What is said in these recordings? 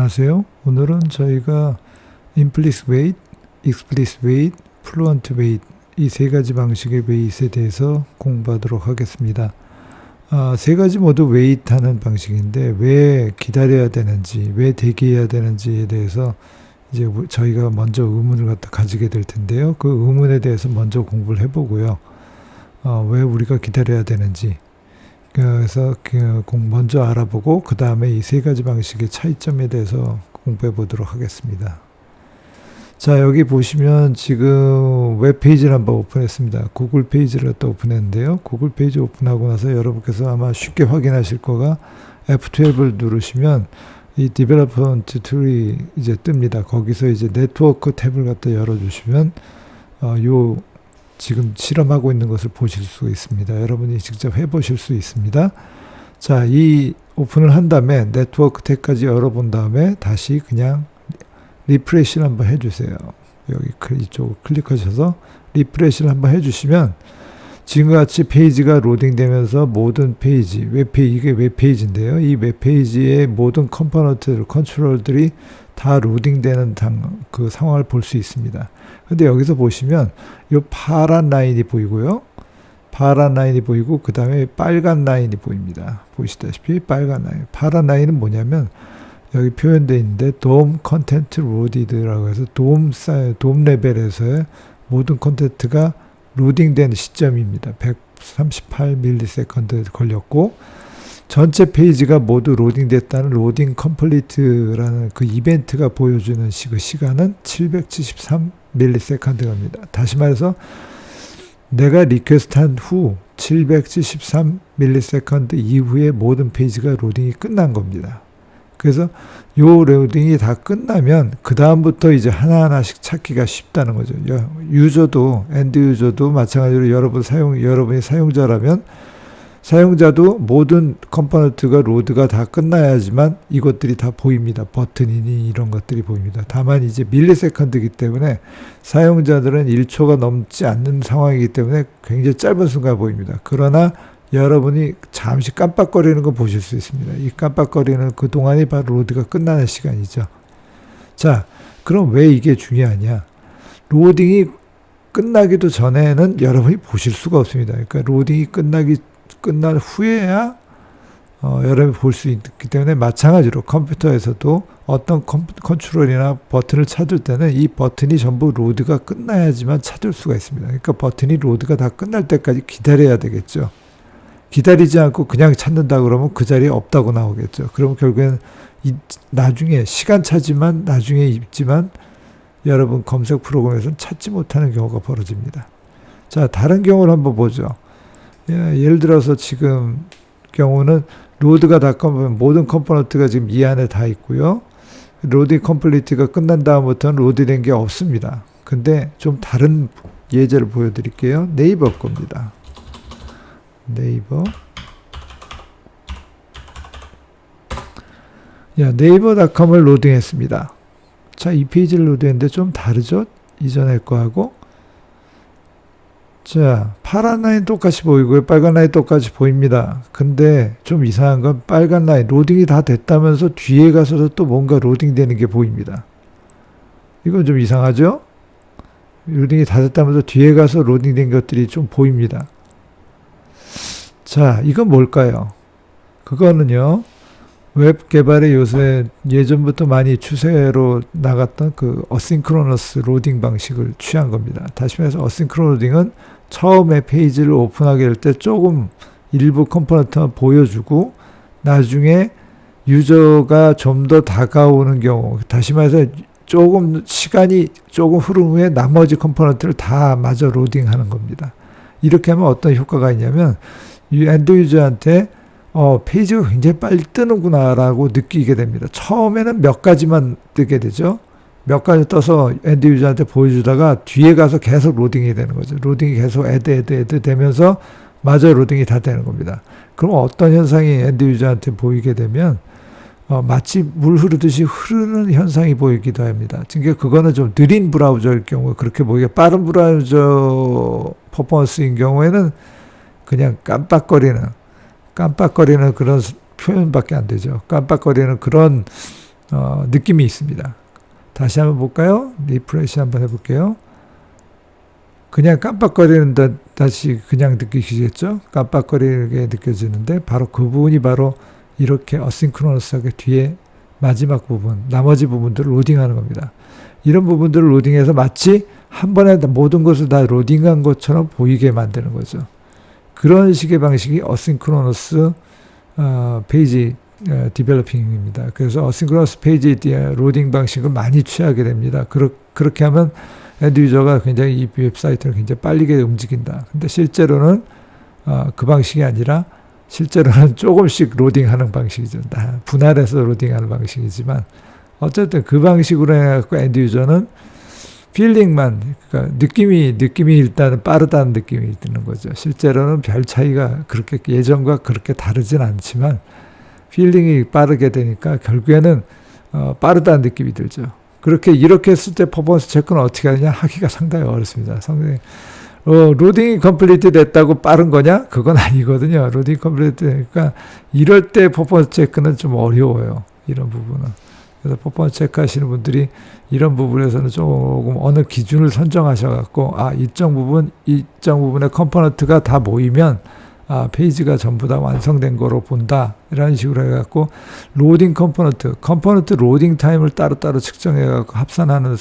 안녕하세요. 오늘은 저희가 implicit weight, explicit weight, fluent weight 이 세 가지 방식의 weight에 대해서 공부하도록 하겠습니다. 세 가지 모두 weight 하는 방식인데 왜 기다려야 되는지, 왜 대기해야 되는지에 대해서 이제 저희가 먼저 의문을 가지게 될 텐데요. 그 의문에 대해서 먼저 공부를 해보고요. 왜 우리가 기다려야 되는지 그래서 먼저 알아보고 그 다음에 이 세 가지 방식의 차이점에 대해서 공부해 보도록 하겠습니다. 자, 여기 보시면 지금 웹페이지를 한번 오픈했습니다. 구글 페이지를 또 오픈했는데요. 구글 페이지 오픈하고 나서 여러분께서 아마 쉽게 확인하실 거가 F12를 누르시면 이 Development 툴이 이제 뜹니다. 거기서 이제 네트워크 탭을 갖다 열어주시면 지금 실험하고 있는 것을 보실 수 있습니다. 여러분이 직접 해보실 수 있습니다. 자, 이 오픈을 한 다음에 네트워크 탭까지 열어본 다음에 다시 그냥 리프레시를 한번 해주세요. 여기 이쪽을 클릭하셔서 리프레시를 한번 해주시면 지금과 같이 페이지가 로딩되면서 모든 페이지, 이게 웹페이지인데요. 이 웹페이지의 모든 컴포넌트들, 컨트롤들이 다 로딩되는 그 상황을 볼 수 있습니다. 근데 여기서 보시면 이 파란 라인이 보이고요. 파란 라인이 보이고 그 다음에 빨간 라인이 보입니다. 보시다시피 빨간 라인. 파란 라인은 뭐냐면 여기 표현되어 있는데 DOM 컨텐트 로디드라고 해서 DOM 레벨에서의 모든 컨텐트가 로딩된 시점입니다. 138ms 걸렸고 전체 페이지가 모두 로딩됐다는 로딩 컴플리트라는 그 이벤트가 보여주는 그 시간은 773ms입니다. 다시 말해서 내가 리퀘스트한 후 773ms 이후에 모든 페이지가 로딩이 끝난 겁니다. 그래서 요 로딩이 다 끝나면 그 다음부터 이제 하나하나씩 찾기가 쉽다는 거죠. 유저도 엔드 유저도 마찬가지로 여러분이 사용자라면 사용자도 모든 컴포넌트가 로드가 다 끝나야지만 이것들이 다 보입니다. 버튼이니 이런 것들이 보입니다. 다만 이제 밀리세컨드이기 때문에 사용자들은 1초가 넘지 않는 상황이기 때문에 굉장히 짧은 순간 보입니다. 그러나 여러분이 잠시 깜빡거리는 거 보실 수 있습니다. 이 깜빡거리는 그 동안이 바로 로드가 끝나는 시간이죠. 자, 그럼 왜 이게 중요하냐? 로딩이 끝나기도 전에는 여러분이 보실 수가 없습니다. 그러니까 로딩이 끝난 후에야 여러분이 볼 수 있기 때문에 마찬가지로 컴퓨터에서도 어떤 컨트롤이나 버튼을 찾을 때는 이 버튼이 전부 로드가 끝나야지만 찾을 수가 있습니다. 그러니까 버튼이 로드가 다 끝날 때까지 기다려야 되겠죠. 기다리지 않고 그냥 찾는다 그러면 그 자리에 없다고 나오겠죠. 그럼 결국엔 나중에 시간 차지만 나중에 있지만 여러분 검색 프로그램에서는 찾지 못하는 경우가 벌어집니다. 자, 다른 경우를 한번 보죠. 예를 들어서 지금 경우는 로드가 다 끝나면 모든 컴포넌트가 지금 이 안에 다 있고요. 로딩 컴플리트가 끝난 다음부터는 로드된 게 없습니다. 근데 좀 다른 예제를 보여드릴게요. 네이버 겁니다. 네이버닷컴을 로딩했습니다. 자, 이 페이지를 로딩했는데 좀 다르죠? 이전의 거하고. 자, 파란 라인 똑같이 보이고요. 빨간 라인 똑같이 보입니다. 근데 좀 이상한 건 빨간 라인 로딩이 다 됐다면서 뒤에 가서도 또 뭔가 로딩되는 게 보입니다. 이건 좀 이상하죠? 로딩이 다 됐다면서 뒤에 가서 로딩된 것들이 좀 보입니다. 자, 이건 뭘까요? 그거는요, 웹 개발의 요새 예전부터 많이 추세로 나갔던 그 어싱크로너스 로딩 방식을 취한 겁니다. 다시 말해서 어싱크로너스 로딩은 처음에 페이지를 오픈하게 될 때 조금 일부 컴포넌트만 보여주고 나중에 유저가 좀 더 다가오는 경우, 다시 말해서 조금 시간이 조금 흐른 후에 나머지 컴포넌트를 다 마저 로딩하는 겁니다. 이렇게 하면 어떤 효과가 있냐면 엔드 유저한테 페이지가 굉장히 빨리 뜨는구나 라고 느끼게 됩니다. 처음에는 몇 가지만 뜨게 되죠. 몇 가지 떠서 엔드 유저한테 보여주다가 뒤에 가서 계속 로딩이 되는 거죠. 로딩이 계속 애드 되면서 마저 로딩이 다 되는 겁니다. 그럼 어떤 현상이 엔드 유저한테 보이게 되면 마치 물 흐르듯이 흐르는 현상이 보이기도 합니다. 그러니까 그거는 좀 느린 브라우저일 경우 그렇게 보이게, 빠른 브라우저 퍼포먼스인 경우에는 그냥 깜빡거리는 그런 표현밖에 안 되죠. 깜빡거리는 그런 느낌이 있습니다. 다시 한번 볼까요? 리프레시 한번 해볼게요. 그냥 깜빡거리는 다시 그냥 느끼시겠죠? 깜빡거리게 느껴지는데 바로 그 부분이 바로 이렇게 어싱크로너스하게 뒤에 마지막 부분, 나머지 부분들을 로딩하는 겁니다. 이런 부분들을 로딩해서 마치 한 번에 모든 것을 다 로딩한 것처럼 보이게 만드는 거죠. 그런 식의 방식이 어싱크로너스 페이지 디벨로핑입니다. 그래서 어싱크로너스 페이지 로딩 방식을 많이 취하게 됩니다. 그렇게 하면 엔드 유저가 굉장히 이 웹사이트를 굉장히 빨리 움직인다. 근데 실제로는 그 방식이 아니라 실제로는 조금씩 로딩하는 방식이죠. 분할해서 로딩하는 방식이지만 어쨌든 그 방식으로 해갖고 엔드 유저는 필링만, 그러니까 느낌이 일단은 빠르다는 느낌이 드는 거죠. 실제로는 별 차이가 그렇게 예전과 그렇게 다르진 않지만 필링이 빠르게 되니까 결국에는 빠르다는 느낌이 들죠. 이렇게 했을 때 퍼포먼스 체크는 어떻게 하느냐 하기가 상당히 어렵습니다. 상당히 로딩이 컴플리트 됐다고 빠른 거냐? 그건 아니거든요. 로딩 컴플리트 되니까 이럴 때 퍼포먼스 체크는 좀 어려워요. 이런 부분은. 그래서 퍼포먼스 체크 하시는 분들이 이런 부분에서는 조금 어느 기준을 선정하셔갖고 일정 부분의 컴포넌트가 다 모이면 페이지가 전부 다 완성된 거로 본다. 이런 식으로 해갖고 로딩 컴포넌트 로딩 타임을 따로따로 측정해갖고 합산하는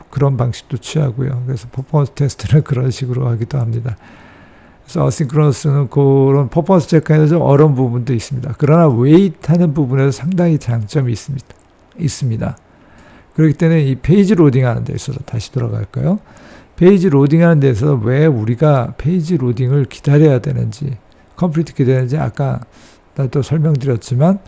그런 방식도 취하고요. 그래서 퍼포먼스 테스트는 그런 식으로 하기도 합니다. 그래서 어싱크로너스는 그런 퍼포먼스 체크에서 좀 어려운 부분도 있습니다. 그러나 웨이트하는 부분에서 상당히 장점이 있습니다. 그렇기 때문에 이 페이지 로딩하는 데 있어서 다시 돌아갈까요? 페이지 로딩하는 데 있어서 왜 우리가 페이지 로딩을 기다려야 되는지, 컴플리트 기다려야 되는지 아까 또 설명드렸지만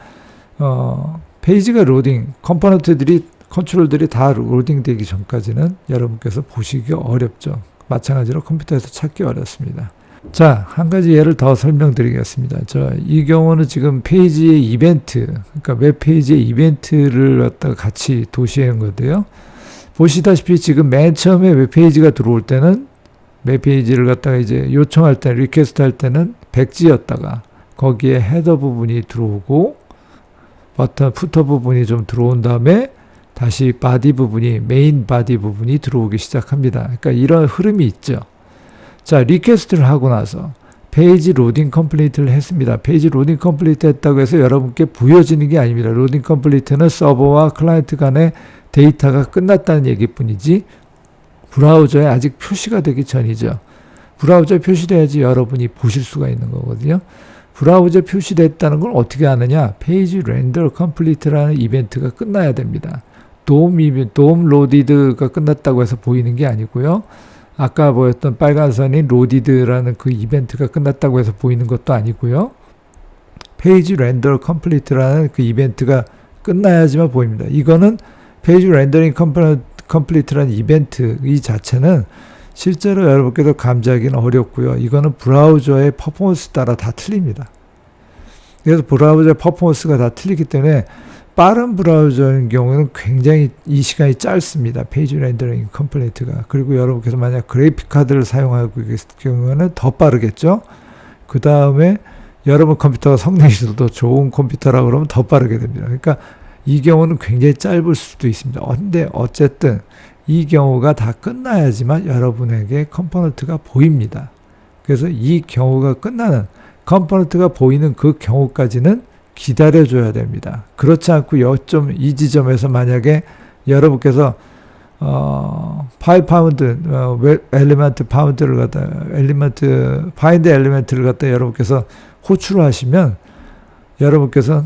페이지가 로딩, 컨트롤들이 다 로딩되기 전까지는 여러분께서 보시기 어렵죠. 마찬가지로 컴퓨터에서 찾기 어렵습니다. 자, 한 가지 예를 더 설명드리겠습니다. 이 경우는 지금 페이지의 이벤트, 그러니까 웹페이지의 이벤트를 갖다가 같이 도시한 건데요. 보시다시피 지금 맨 처음에 웹페이지가 들어올 때는 웹페이지를 갖다가 이제 요청할 때, 리퀘스트 할 때는 백지였다가 거기에 헤더 부분이 들어오고 버튼, 푸터 부분이 좀 들어온 다음에 다시 바디 부분이, 메인 바디 부분이 들어오기 시작합니다. 그러니까 이런 흐름이 있죠. 자, 리퀘스트를 하고 나서 페이지 로딩 컴플리트를 했습니다. 페이지 로딩 컴플리트 했다고 해서 여러분께 보여지는 게 아닙니다. 로딩 컴플리트는 서버와 클라이언트 간의 데이터가 끝났다는 얘기뿐이지 브라우저에 아직 표시가 되기 전이죠. 브라우저에 표시돼야지 여러분이 보실 수가 있는 거거든요. 브라우저에 표시됐다는 걸 어떻게 아느냐? 페이지 렌더 컴플리트라는 이벤트가 끝나야 됩니다. 돔 로디드가 끝났다고 해서 보이는 게 아니고요. 아까 보였던 빨간 선이 로디드라는 그 이벤트가 끝났다고 해서 보이는 것도 아니고요. 페이지 렌더 컴플리트라는 그 이벤트가 끝나야지만 보입니다. 이거는 페이지 렌더링 컴플리트라는 이벤트 이 자체는 실제로 여러분께서 감지하기는 어렵고요. 이거는 브라우저의 퍼포먼스 따라 다 틀립니다. 그래서 브라우저의 퍼포먼스가 다 틀리기 때문에 빠른 브라우저인 경우는 굉장히 이 시간이 짧습니다. 페이지 렌더링 컴플리트가. 그리고 여러분께서 만약 그래픽 카드를 사용하고 있을 경우는 더 빠르겠죠. 그 다음에 여러분 컴퓨터가 성능이 더 좋은 컴퓨터라고 그러면 더 빠르게 됩니다. 그러니까 이 경우는 굉장히 짧을 수도 있습니다. 근데 어쨌든 이 경우가 다 끝나야지만 여러분에게 컴포넌트가 보입니다. 그래서 이 경우가 끝나는 컴포넌트가 보이는 그 경우까지는 기다려줘야 됩니다. 그렇지 않고 이 지점에서 만약에 여러분께서 파일 파운드, 엘리먼트 파운드를 갖다 파인드 엘리먼트를 갖다 여러분께서 호출을 하시면 여러분께서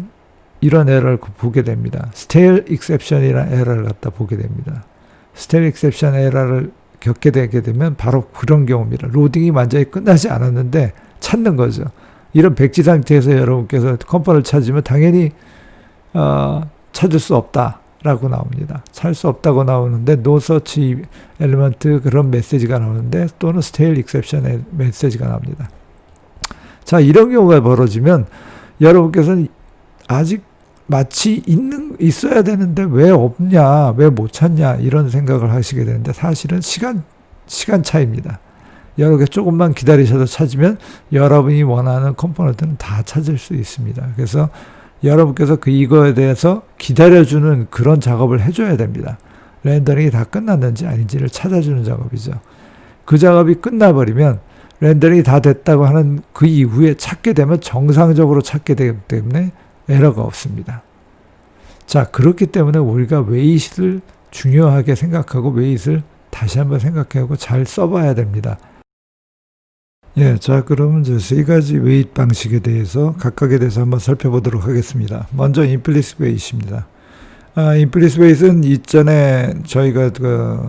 이런 에러를 보게 됩니다. stale exception이라는 에러를 갖다 보게 됩니다. stale exception 에러를 겪게 되게 되면 바로 그런 경우입니다. 로딩이 완전히 끝나지 않았는데 찾는 거죠. 이런 백지 상태에서 여러분께서 컴포넌트를 찾으면 당연히 찾을 수 없다라고 나옵니다. 찾을 수 없다고 나오는데 no search element 그런 메시지가 나오는데 또는 stale exception 메시지가 나옵니다. 자, 이런 경우가 벌어지면 여러분께서는 아직 마치 있어야 되는데 왜 없냐, 왜 못 찾냐 이런 생각을 하시게 되는데 사실은 시간 차이입니다. 여러분 조금만 기다리셔도 찾으면 여러분이 원하는 컴포넌트는 다 찾을 수 있습니다. 그래서 여러분께서 이거에 대해서 기다려주는 그런 작업을 해줘야 됩니다. 렌더링이 다 끝났는지 아닌지를 찾아주는 작업이죠. 그 작업이 끝나버리면 렌더링이 다 됐다고 하는 그 이후에 찾게 되면 정상적으로 찾게 되기 때문에 에러가 없습니다. 자, 그렇기 때문에 우리가 웨이트를 중요하게 생각하고 웨이트를 다시 한번 생각하고 잘 써봐야 됩니다. 예, 자, 그러면 이제 세 가지 웨이트 방식에 대해서 각각에 대해서 한번 살펴보도록 하겠습니다. 먼저 임플리시트 웨이트입니다. 임플리시트 웨이트는 이전에 저희가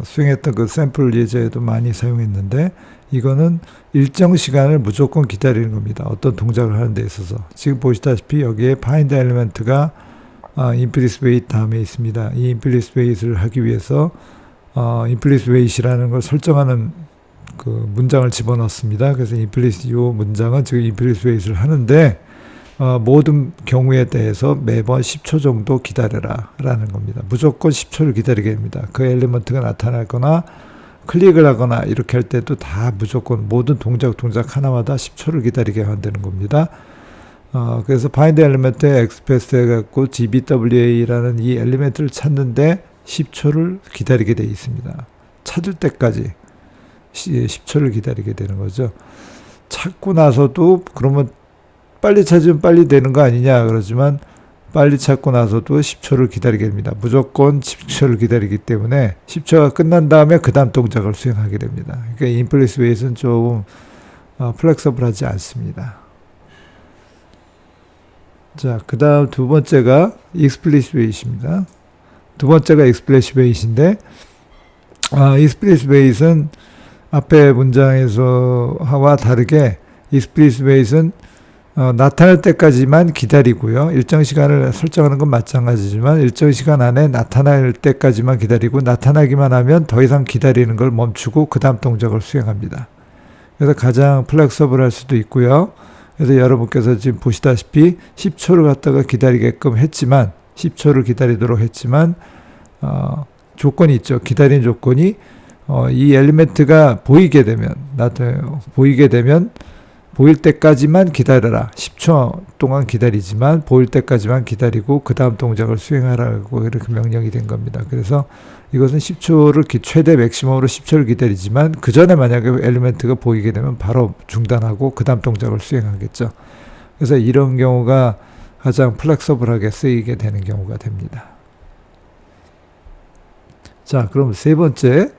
수행했던 그 샘플 예제에도 많이 사용했는데, 이거는 일정 시간을 무조건 기다리는 겁니다. 어떤 동작을 하는 데 있어서. 지금 보시다시피 여기에 find element가 implicit wait 다음에 있습니다. 이 implicit wait를 하기 위해서 implicit wait이라는 걸 설정하는 그 문장을 집어넣습니다. 그래서 implicit 요 문장은 지금 implicit wait을 하는데 모든 경우에 대해서 매번 10초 정도 기다려라 라는 겁니다. 무조건 10초를 기다리게 됩니다. 그 엘리먼트가 나타나거나 클릭을 하거나 이렇게 할 때도 다 무조건 모든 동작 하나마다 10초를 기다리게 만드는 겁니다. 그래서 find element에 express 해갖고 gbwa라는 이 엘리멘트를 찾는데 10초를 기다리게 되어 있습니다. 찾을 때까지 10초를 기다리게 되는 거죠. 찾고 나서도 그러면 빨리 찾으면 빨리 되는 거 아니냐 그러지만 빨리 찾고 나서도 10초를 기다리게 됩니다. 무조건 10초를 기다리기 때문에 10초가 끝난 다음에 그 다음 동작을 수행하게 됩니다. 그러니까 implicit wait은 조금 플렉서블하지 않습니다. 자, 그 다음 두 번째가 explicit wait입니다. 두 번째가 explicit wait인데 explicit wait은 앞에 문장에서와 다르게 explicit wait은 나타날 때까지만 기다리고요. 일정 시간을 설정하는 건 마찬가지지만 일정 시간 안에 나타날 때까지만 기다리고 나타나기만 하면 더 이상 기다리는 걸 멈추고 그 다음 동작을 수행합니다. 그래서 가장 플렉서블할 수도 있고요. 그래서 여러분께서 지금 보시다시피 10초를 갖다가 기다리게끔 했지만 10초를 기다리도록 했지만 조건이 있죠. 기다린 조건이 이 엘리멘트가 보이게 되면 보일 때까지만 기다려라. 10초 동안 기다리지만 보일 때까지만 기다리고 그 다음 동작을 수행하라고 이렇게 명령이 된 겁니다. 그래서 이것은 10초를 최대 맥시멈으로 10초를 기다리지만 그 전에 만약에 엘리멘트가 보이게 되면 바로 중단하고 그 다음 동작을 수행하겠죠. 그래서 이런 경우가 가장 플렉서블하게 쓰이게 되는 경우가 됩니다. 자, 그럼 세 번째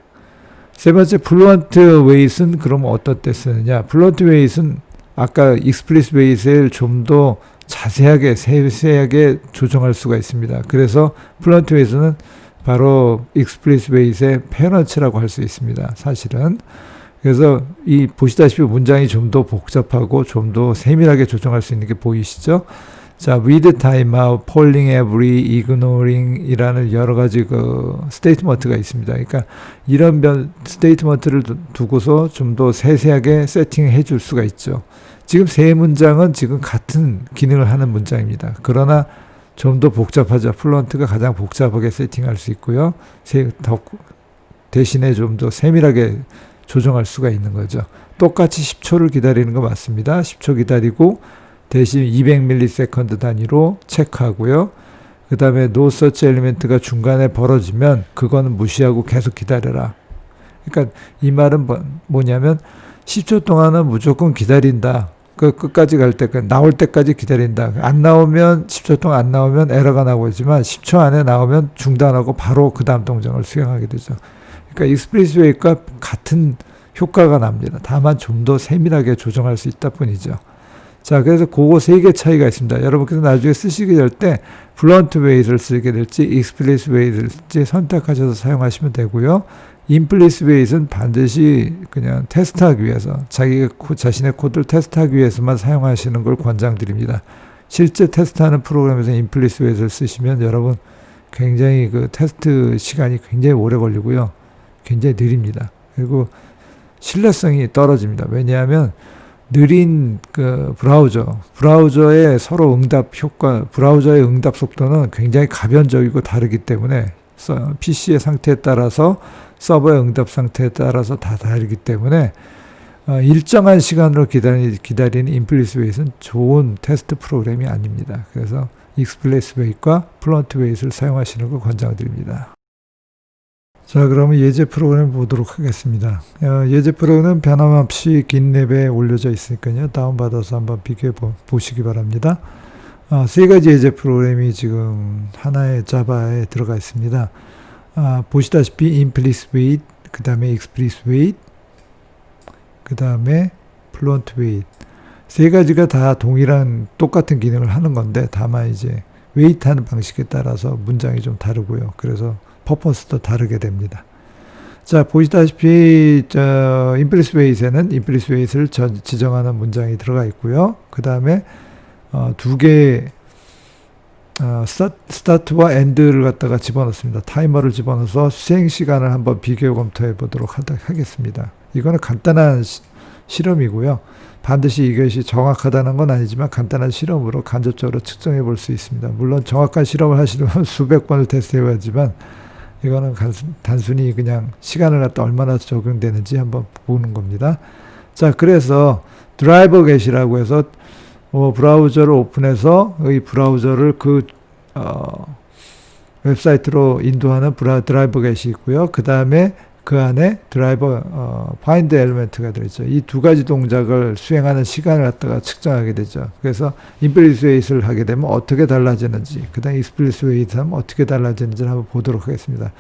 fluent wait은 그럼 어떤 때 쓰느냐? fluent wait은 아까 explicit wait을 좀 더 자세하게 세세하게 조정할 수가 있습니다. 그래서 fluent wait는 바로 explicit wait의 parent라고 할 수 있습니다. 사실은. 그래서 이 보시다시피 문장이 좀 더 복잡하고 좀 더 세밀하게 조정할 수 있는 게 보이시죠? 자, with time out, polling every, ignoring 이라는 여러 가지 스테이트먼트가 있습니다. 그러니까 이런 스테이트먼트를 두고서 좀 더 세세하게 세팅해 줄 수가 있죠. 지금 세 문장은 지금 같은 기능을 하는 문장입니다. 그러나 좀 더 복잡하죠. 플루언트가 가장 복잡하게 세팅할 수 있고요. 대신에 좀 더 세밀하게 조정할 수가 있는 거죠. 똑같이 10초를 기다리는 거 맞습니다. 10초 기다리고 대신 200ms 단위로 체크하고요. 그 다음에 no search element가 중간에 벌어지면 그거는 무시하고 계속 기다려라. 그러니까 이 말은 뭐냐면 10초 동안은 무조건 기다린다. 그 끝까지 갈 때까지 나올 때까지 기다린다. 안 나오면 10초 동안 안 나오면 에러가 나고 있지만 10초 안에 나오면 중단하고 바로 그 다음 동작을 수행하게 되죠. 그러니까 explicit wait과 같은 효과가 납니다. 다만 좀 더 세밀하게 조정할 수 있다 뿐이죠. 자, 그래서 그거 세 개 차이가 있습니다. 여러분께서 나중에 쓰시게 될 때 blunt wait를 쓰게 될지 explicit wait를 쓸지 선택하셔서 사용하시면 되고요. implicit wait은 반드시 그냥 테스트하기 위해서 자신의 코드를 테스트하기 위해서만 사용하시는 걸 권장드립니다. 실제 테스트하는 프로그램에서 implicit wait를 쓰시면 여러분 굉장히 그 테스트 시간이 굉장히 오래 걸리고요. 굉장히 느립니다. 그리고 신뢰성이 떨어집니다. 왜냐하면 느린 브라우저의 서로 브라우저의 응답 속도는 굉장히 가변적이고 다르기 때문에 PC의 상태에 따라서 서버의 응답 상태에 따라서 다 다르기 때문에 일정한 시간으로 기다리는 implicit wait은 좋은 테스트 프로그램이 아닙니다. 그래서 익스플레스 웨이트과 플런트 웨이트를 사용하시는 걸 권장드립니다. 자, 그러면 예제 프로그램 보도록 하겠습니다. 예제 프로그램은 변함없이 긴랩에 올려져 있으니까요. 다운받아서 한번 비교해 보시기 바랍니다. 세 가지 예제 프로그램이 지금 하나의 자바에 들어가 있습니다. 보시다시피 implicit weight, 그 다음에 explicit weight, 그 다음에 fluent weight. 세 가지가 다 동일한 똑같은 기능을 하는 건데 다만 이제 weight 하는 방식에 따라서 문장이 좀 다르고요. 그래서 퍼포먼스도 다르게 됩니다. 자, 보시다시피 implicit weight에는 implicit weight을 지정하는 문장이 들어가 있고요. 그 다음에 두 개의 스타트와 엔드를 갖다가 집어넣습니다. 타이머를 집어넣어서 수행 시간을 한번 비교 검토해 보도록 하겠습니다. 이거는 간단한 실험이고요. 반드시 이것이 정확하다는 건 아니지만 간단한 실험으로 간접적으로 측정해 볼 수 있습니다. 물론 정확한 실험을 하시려면 수백 번을 테스트해 봐야지만 이거는 단순히 그냥 시간을 갖다 얼마나 적용되는지 한번 보는 겁니다. 자, 그래서 드라이버 get이라고 해서 브라우저를 오픈해서 이 브라우저를 웹사이트로 인도하는 드라이버 get이 있고요. 그 다음에 그 안에 드라이버 find element가 들어있죠. 이 두 가지 동작을 수행하는 시간을 갖다가 측정하게 되죠. 그래서 implicit weight을 하게 되면 어떻게 달라지는지, 그 다음에 explicit weight 하면 어떻게 달라지는지를 한번 보도록 하겠습니다.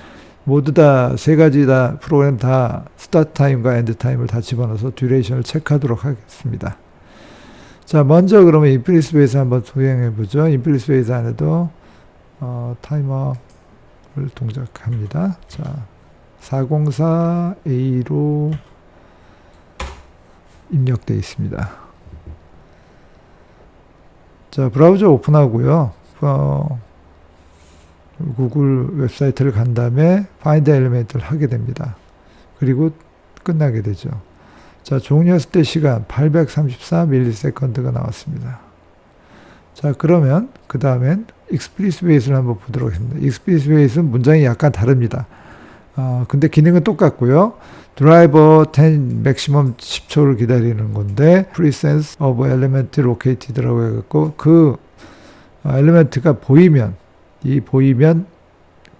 모두 다 세 가지 다 프로그램 다 스타트 타임과 엔드 타임을 다 집어넣어서 듀레이션을 체크하도록 하겠습니다. 자, 먼저 그러면 implicit weight 한번 수행해 보죠. implicit weight 안에도 타이머를 동작합니다. 자, 404A로 입력되어 있습니다. 자, 브라우저 오픈하고요. 구글 웹사이트를 간 다음에 find element를 하게 됩니다. 그리고 끝나게 되죠. 자, 종료했을 때 시간 834ms가 나왔습니다. 자, 그러면 그 다음엔 explicit weight을 한번 보도록 하겠습니다. explicit weight은 문장이 약간 다릅니다. 근데 기능은 똑같고요. 드라이버 10 맥시멈 10초를 기다리는 건데 presence of element located라고 해갖고 그 엘리멘트가 보이면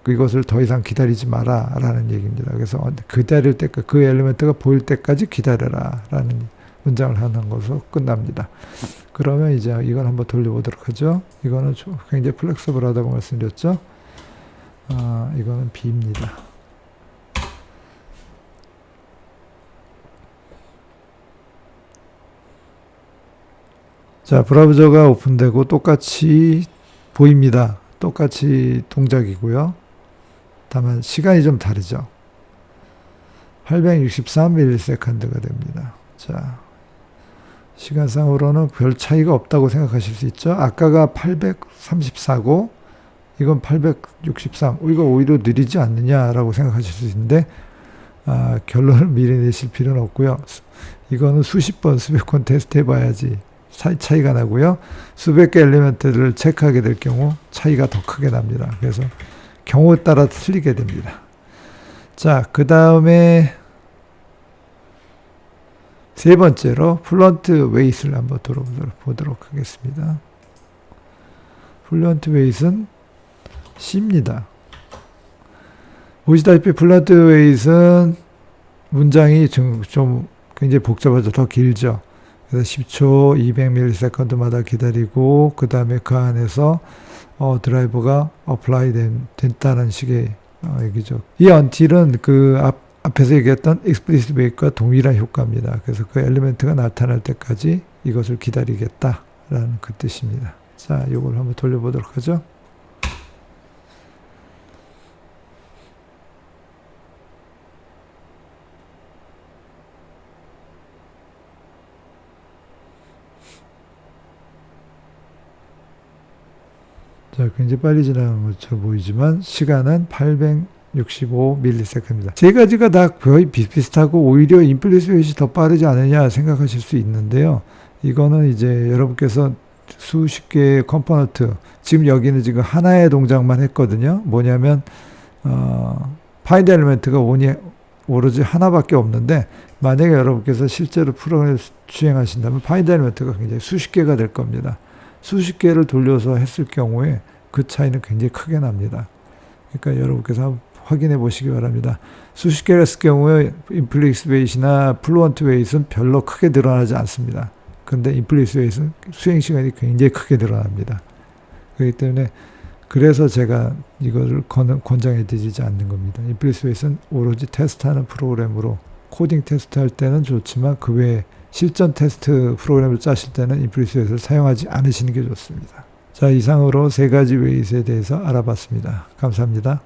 이것을 더 이상 기다리지 마라 라는 얘기입니다. 그래서 기다릴 때 그 엘리멘트가 보일 때까지 기다려라 라는 문장을 하는 것으로 끝납니다. 그러면 이제 이걸 한번 돌려보도록 하죠. 이거는 굉장히 플렉서블하다고 말씀드렸죠. 이거는 B입니다. 자, 브라우저가 오픈되고 똑같이 보입니다. 똑같이 동작이고요. 다만 시간이 좀 다르죠. 863ms가 됩니다. 자, 시간상으로는 별 차이가 없다고 생각하실 수 있죠. 아까가 834고 이건 863. 이거 오히려 느리지 않느냐라고 생각하실 수 있는데 결론을 미리 내실 필요는 없고요. 이거는 수십 번, 수백 번 테스트 해봐야지 차이가 나고요. 수백 개 엘리멘트를 체크하게 될 경우 차이가 더 크게 납니다. 그래서 경우에 따라 틀리게 됩니다. 자, 그 다음에 세 번째로 플런트 웨이트를 한번 보도록 하겠습니다. 플런트 웨이트는 C입니다. 보시다시피 플런트 웨이트는 문장이 좀 굉장히 복잡하죠. 더 길죠. 그래서 10초 200ms마다 기다리고 그 다음에 그 안에서 드라이버가 어플라이 됐다는 식의 얘기죠. 이 until은 그 앞에서 얘기했던 explicit weight과 동일한 효과입니다. 그래서 그 엘리멘트가 나타날 때까지 이것을 기다리겠다라는 그 뜻입니다. 자, 이걸 한번 돌려보도록 하죠. 자, 굉장히 빨리 지나간 것처럼 보이지만 시간은 865ms입니다. 세 가지가 다 거의 비슷비슷하고 오히려 implicit weight이 더 빠르지 않느냐 생각하실 수 있는데요. 이거는 이제 여러분께서 수십 개의 컴포넌트, 지금 여기는 지금 하나의 동작만 했거든요. 뭐냐면 find element가 오로지 하나밖에 없는데 만약에 여러분께서 실제로 프로그램을 주행하신다면 find element가 굉장히 수십 개가 될 겁니다. 수십 개를 돌려서 했을 경우에 그 차이는 굉장히 크게 납니다. 그러니까 여러분께서 한번 확인해 보시기 바랍니다. 수십 개를 했을 경우에 임플리스 웨이트나 플루언트 웨이트는 별로 크게 늘어나지 않습니다. 근데 임플리스 웨이트는 수행 시간이 굉장히 크게 늘어납니다. 그렇기 때문에 그래서 제가 이거를 권장해 드리지 않는 겁니다. 임플리스 웨이트는 오로지 테스트하는 프로그램으로 코딩 테스트 할 때는 좋지만 그 외에 실전 테스트 프로그램을 짜실 때는 임플리스 웨이트를 사용하지 않으시는 게 좋습니다. 자, 이상으로 세 가지 웨이트에 대해서 알아봤습니다. 감사합니다.